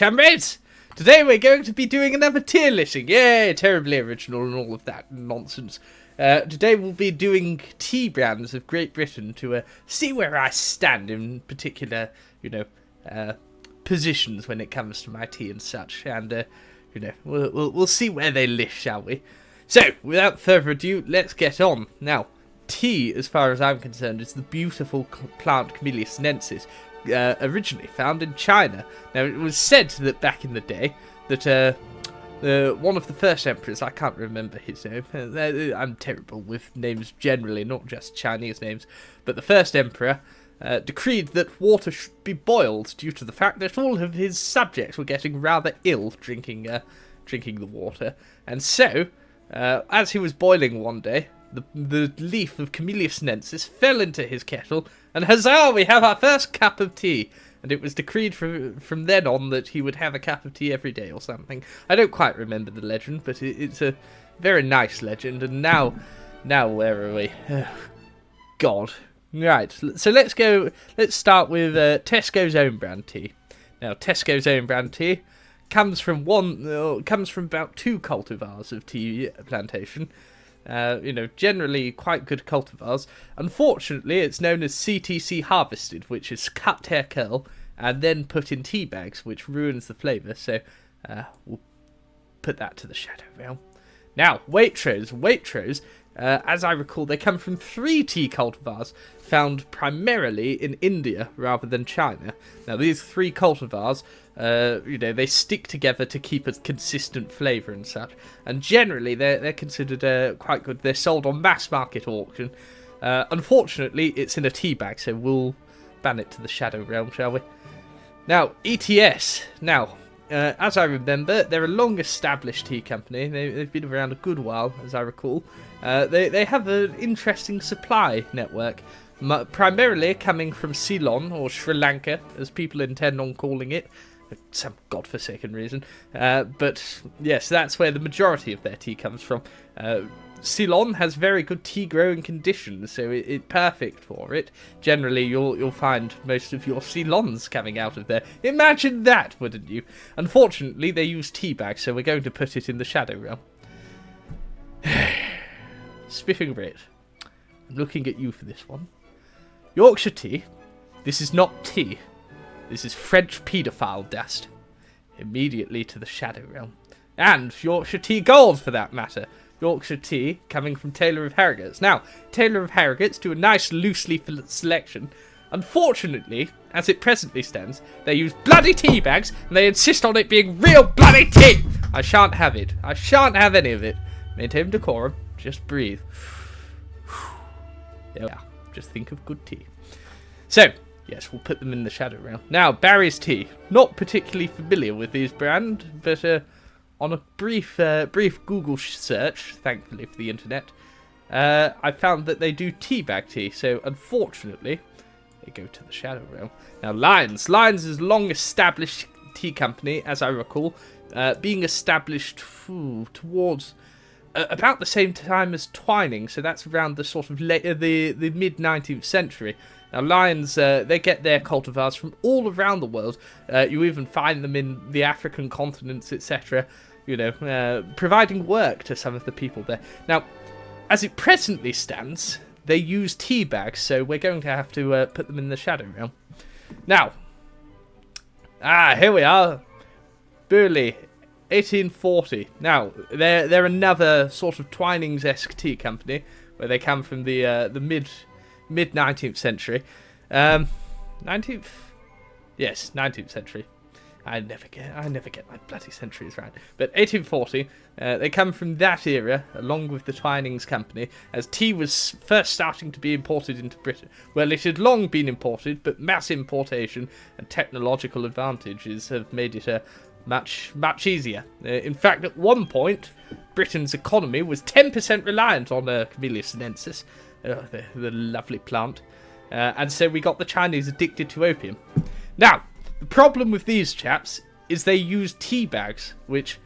chumrades! Today we're going to be doing another tier listing. Yay, terribly original and all of that nonsense. Today we'll be doing tea brands of Great Britain to see where I stand in particular, positions when it comes to my tea and such. And, we'll see where they list, shall we? So, without further ado, let's get on. Now, tea, as far as I'm concerned, is the beautiful plant Camellia sinensis, originally found in China. Now, it was said that back in the day that one of the first emperors, I can't remember his name, I'm terrible with names generally, not just Chinese names, but the first emperor decreed that water should be boiled due to the fact that all of his subjects were getting rather ill drinking the water. And so, as he was boiling one day, the leaf of Camellia sinensis fell into his kettle, and huzzah, we have our first cup of tea. And it was decreed from then on that he would have a cup of tea every day or something. I don't quite remember the legend, but it's a very nice legend. And now where are we? God. Right, so let's start with Tesco's own brand tea. Now, Tesco's own brand tea comes from about 2 cultivars of tea plantation. Generally quite good cultivars. Unfortunately, it's known as CTC harvested, which is cut hair curl and then put in tea bags, which ruins the flavour. So we'll put that to the shadow realm. Now, Waitrose, as I recall, they come from 3 tea cultivars found primarily in India rather than China. Now, these 3 cultivars, they stick together to keep a consistent flavour and such. And generally, they're considered quite good. They're sold on mass market auction. Unfortunately, it's in a tea bag, so we'll ban it to the shadow realm, shall we? Now, ETS. Now, as I remember, they're a long-established tea company. They've been around a good while, as I recall. They have an interesting supply network, primarily coming from Ceylon, or Sri Lanka, as people intend on calling it, for some godforsaken reason. But yes, that's where the majority of their tea comes from. Ceylon has very good tea growing conditions, so it's perfect for it. Generally, you'll find most of your Ceylons coming out of there. Imagine that, wouldn't you? Unfortunately, they use tea bags, so we're going to put it in the shadow realm. Spiffing Brit, I'm looking at you for this one. Yorkshire tea. This is not tea. This is French paedophile dust. Immediately to the shadow realm. And Yorkshire tea gold, for that matter. Yorkshire tea coming from Taylor of Harrogate's. Now, Taylor of Harrogate's do a nice loose leaf selection. Unfortunately, as it presently stands, they use bloody tea bags and they insist on it being real bloody tea. I shan't have it. I shan't have any of it. Maintain decorum. Just breathe. There we are. Just think of good tea. So, yes, we'll put them in the shadow realm. Now, Barry's tea. Not particularly familiar with these brands, but on a brief Google search, thankfully for the internet, I found that they do tea bag tea. So, unfortunately, they go to the shadow realm. Now, Lyons. Lyons is a long-established tea company, as I recall, being established towards about the same time as Twining, so that's around the sort of the mid-19th century. Now, Lyons, they get their cultivars from all around the world. You even find them in the African continents, etc., providing work to some of the people there. Now, as it presently stands, they use tea bags, so we're going to have to put them in the shadow realm. Now, here we are. Burley, 1840. Now, they're another sort of Twinings-esque tea company, where they come from the mid-19th century. 19th? Yes, 19th century. I never get my bloody centuries right. But 1840, they come from that era, along with the Twinings company, as tea was first starting to be imported into Britain. Well, it had long been imported, but mass importation and technological advantages have made it much easier. In fact, at one point, Britain's economy was 10% reliant on Camellia sinensis, the lovely plant. And so we got the Chinese addicted to opium. Now, the problem with these chaps is they use tea bags, which,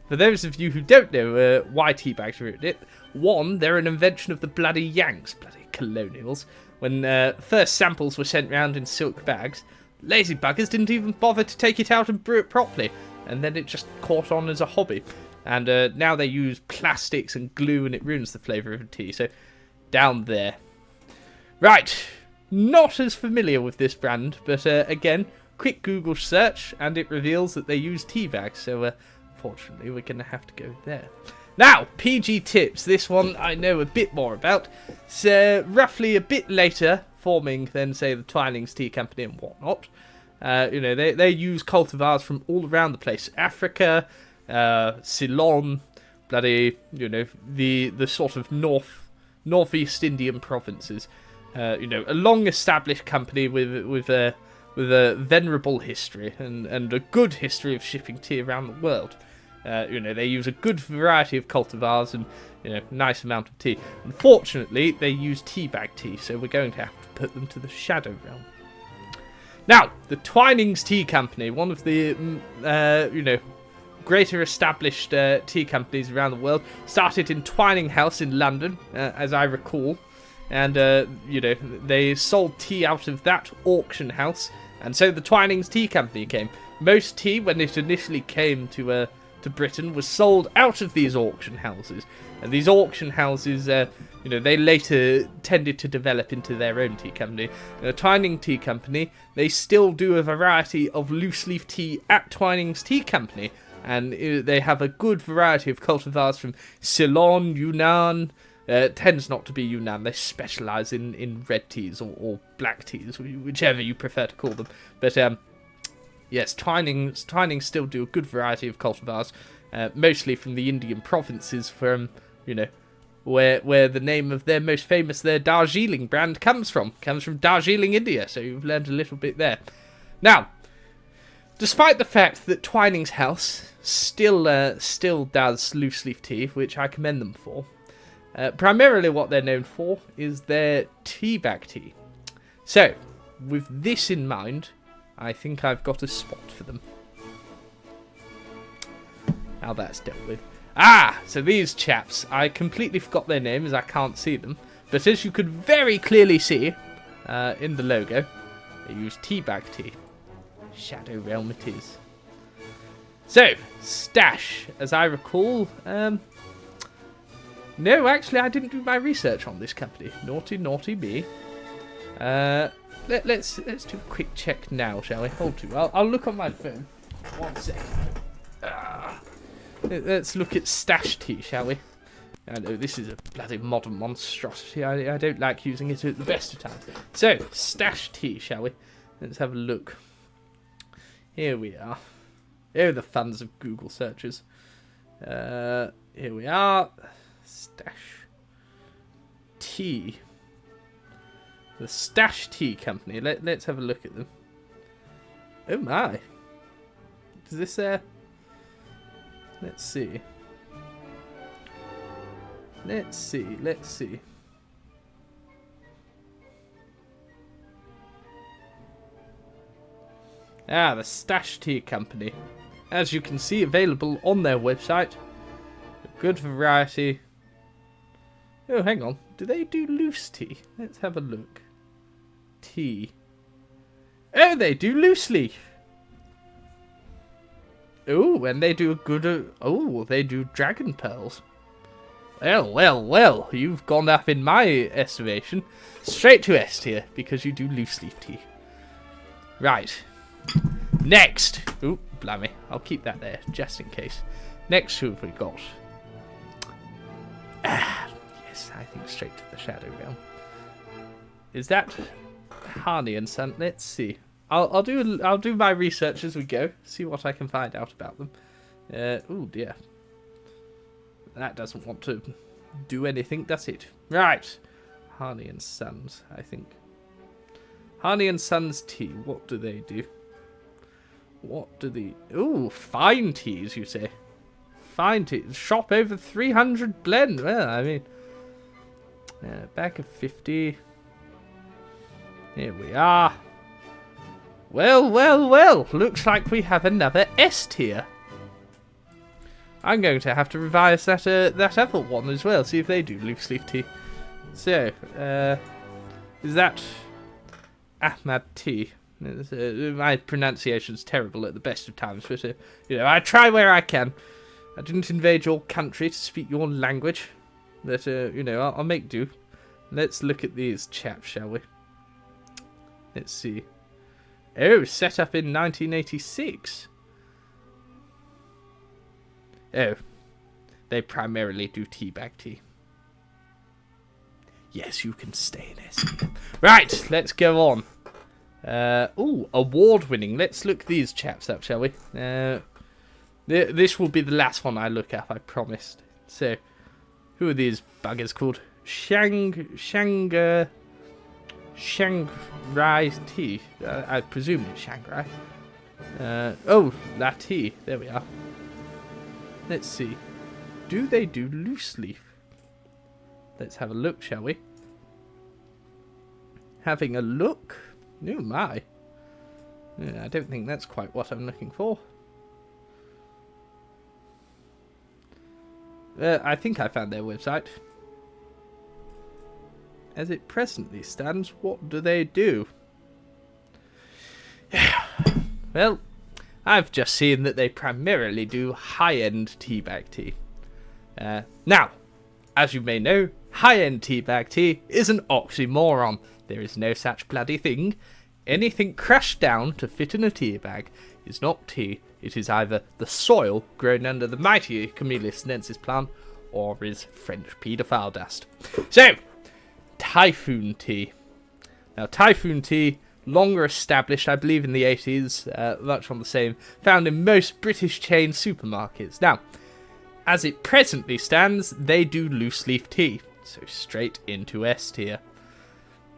for those of you who don't know why tea bags are in it, one, they're an invention of the bloody Yanks, bloody colonials. When first samples were sent round in silk bags, lazy buggers didn't even bother to take it out and brew it properly. And then it just caught on as a hobby. And now they use plastics and glue and it ruins the flavour of tea. So, down there. Right. Not as familiar with this brand, but again, quick Google search and it reveals that they use tea bags. So, unfortunately, we're going to have to go there. Now, PG Tips. This one I know a bit more about. It's roughly a bit later forming than, say, the Twinings Tea Company and whatnot. They use cultivars from all around the place. Africa, Ceylon, bloody, the sort of northeast Indian provinces. A long-established company with a venerable history and a good history of shipping tea around the world. They use a good variety of cultivars and, nice amount of tea. Unfortunately, they use tea bag tea, so we're going to have to put them to the shadow realm. Now, the Twinings Tea Company, one of the, greater established tea companies around the world, started in Twining House in London, as I recall. And, they sold tea out of that auction house. And so the Twinings Tea Company came. Most tea, when it initially came to Britain, was sold out of these auction houses. And these auction houses, they later tended to develop into their own tea company. The Twining Tea Company, they still do a variety of loose-leaf tea at Twinings Tea Company. And they have a good variety of cultivars from Ceylon, Yunnan. Tends not to be Yunnan. They specialise in red teas or black teas, whichever you prefer to call them. But, yes, Twinings still do a good variety of cultivars, mostly from the Indian provinces, from, where the name of their most famous, their Darjeeling brand comes from. Comes from Darjeeling, India, so you've learned a little bit there. Now, despite the fact that Twinings House still does loose-leaf tea, which I commend them for, primarily what they're known for is their tea bag tea. So, with this in mind, I think I've got a spot for them. Now that's dealt with. So these chaps, I completely forgot their names, I can't see them. But as you could very clearly see in the logo, they use tea bag tea. Shadow Realm it is. So, Stash, as I recall, no, actually I didn't do my research on this company. Naughty, naughty me. Let's do a quick check now, shall we? Hold to. I'll look on my phone. 1 second. Let's look at Stash Tea, shall we? I know this is a bloody modern monstrosity. I don't like using it at the best of times. So, Stash Tea, shall we? Let's have a look. Here we are. Oh, the funs of Google searches. Here we are. Stash Tea. The Stash Tea Company. Let's have a look at them. Oh my. Is this let's see. Let's see. The Stash Tea Company. As you can see, available on their website. A good variety. Oh, hang on. Do they do loose tea? Let's have a look. Tea. Oh, they do loose leaf. Oh, and they do a good... they do dragon pearls. Well, you've gone up in my estimation. Straight to S tier, because you do loose leaf tea. Right. Next. Oh, blimey. I'll keep that there, just in case. Next, who have we got? Yes, I think straight to the Shadow Realm. Is that Harney and Son? Let's see. I'll do my research as we go. See what I can find out about them. Oh dear. That doesn't want to do anything, does it? Right. Harney and Sons, I think. Harney and Sons tea. What do they do? What do they... Ooh, fine teas, you say? Fine teas. Shop over 300 blend. Well, I mean... back of 50. Here we are. Well. Looks like we have another S tier. I'm going to have to revise that other one as well. See if they do loose leaf tea. So, is that Ahmad tea? My pronunciation's terrible at the best of times, but I try where I can. I didn't invade your country to speak your language, but I'll make do. Let's look at these chaps, shall we? Let's see. Oh, set up in 1986. Oh, they primarily do teabag tea. Yes, you can stay in SE. Right, let's go on. Ooh, award-winning. Let's look these chaps up, shall we? This will be the last one I look up, I promised. So, who are these buggers called? Shanghai tea. I presume it's Shanghai. Oh, La tea. There we are. Let's see. Do they do loose leaf? Let's have a look, shall we? Having a look? Oh my. I don't think that's quite what I'm looking for. I think I found their website. As it presently stands, what do they do? Well, I've just seen that they primarily do high-end teabag tea. Now, as you may know, high-end teabag tea is an oxymoron. There is no such bloody thing. Anything crushed down to fit in a teabag is not tea. It is either the soil grown under the mighty Camellia sinensis plant, or is French paedophile dust. So, Typhoon tea. Now, Typhoon tea, longer established, I believe in the 80s, much on the same, found in most British chain supermarkets. Now, as it presently stands, they do loose leaf tea, so straight into S tier.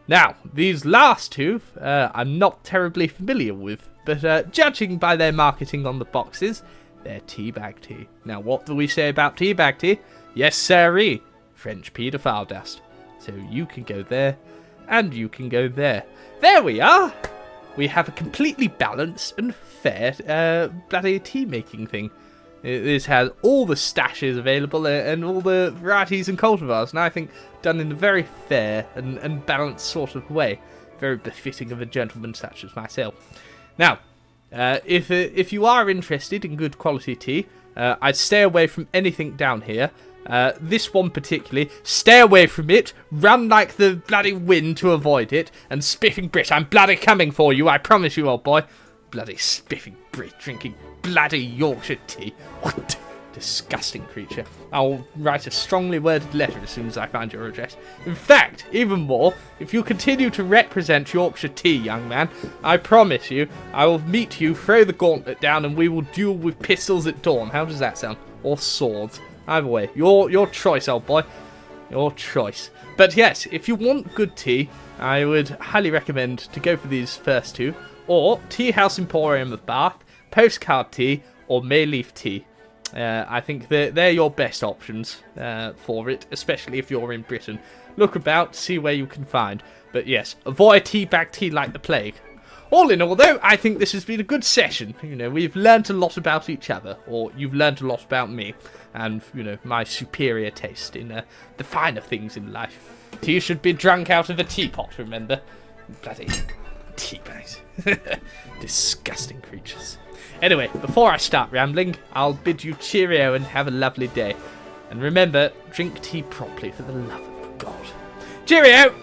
Now, these last two, I'm not terribly familiar with, but judging by their marketing on the boxes, they're teabag tea. Now, what do we say about teabag tea? Yes, sirree, French paedophile dust. So you can go there, and you can go there. There we are! We have a completely balanced and fair bloody tea-making thing. This has all the stashes available and all the varieties and cultivars, and I think done in a very fair and balanced sort of way. Very befitting of a gentleman such as myself. Now, if you are interested in good quality tea, I'd stay away from anything down here. This one particularly, stay away from it, run like the bloody wind to avoid it, and spiffing Brit, I'm bloody coming for you, I promise you, old boy. Bloody spiffing Brit drinking bloody Yorkshire tea. What? Disgusting creature. I'll write a strongly worded letter as soon as I find your address. In fact, even more, if you continue to represent Yorkshire tea, young man, I promise you, I will meet you, throw the gauntlet down, and we will duel with pistols at dawn. How does that sound? Or swords. Either way, your choice, old boy. Your choice. But yes, if you want good tea, I would highly recommend to go for these first two, or Tea House Emporium of Bath, Postcard Tea, or Mayleaf Tea. I think they're your best options for it, especially if you're in Britain. Look about, see where you can find. But yes, avoid teabag tea like the plague. All in all, though, I think this has been a good session. We've learned a lot about each other, or you've learned a lot about me, and, my superior taste in the finer things in life. Tea should be drunk out of a teapot, remember? Bloody teabags. Disgusting creatures. Anyway, before I start rambling, I'll bid you cheerio and have a lovely day. And remember, drink tea properly for the love of God. Cheerio!